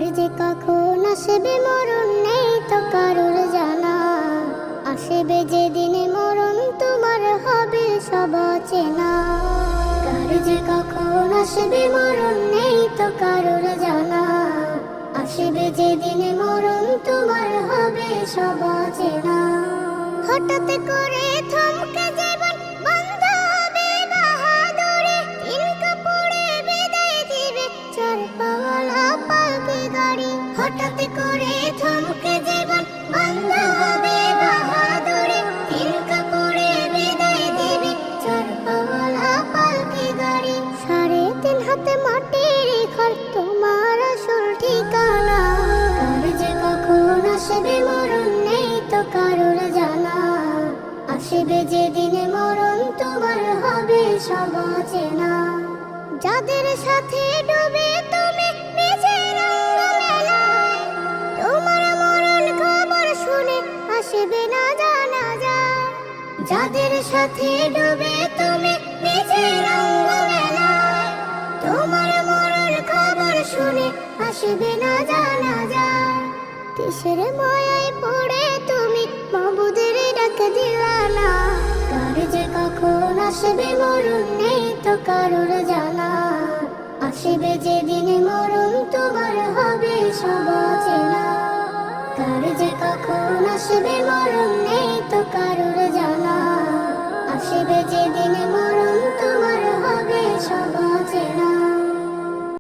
কার যে কখন আসবে মরণ নেই তো কারোর জানা। আসবে যেদিনে মরণ তোমার হবে সব চেনা। কার যে কখন আসবে মরণ নেই তো কারোর জানা। আসবে যেদিনে মরণ তোমার হবে সব চেনা। হঠাৎ করে থমকে জীবন বন্ধ হবে বাহাদুরি। তিন কাপড়ে বিদায় দিবে চার পাওয়ালা পালকি গাড়ি। হঠাৎ করে থমকে জীবন বন্ধ হবে বাহাদুরি। তিন কাপড়ে বিদায় দিবে চার পাওয়ালা পালকি গাড়ি। 3.5 হাতে মাটির ঘর তোমার আসল ঠিকানা। কার যে কখন আসবে মরণ নেই তো কারোর জানা। আসবে যেদিনে মরণ তোমার হবে সব চেনা। যাদের সাথে ডুবে তুমি নিজের অঙ্গ মেলায়, তোমার মরণ খবর শুনে আসবে না জানা যায়। যাদের সাথে ডুবে তুমি নিজের অঙ্গ মেলায়, তোমার মরণ খবর শুনে আসবে না জানা যায়। কিসের মায়ায় পড়ে তুমি মাবুদের ডাক দিলা না। কার যে কখন আসবে মরণ নেই তো কারোর জানা। আসবে যেদিনে মরণ তোমার হবে সব চেনা। কার যে কখন আসবে মরণ নেই তো কারোর জানা।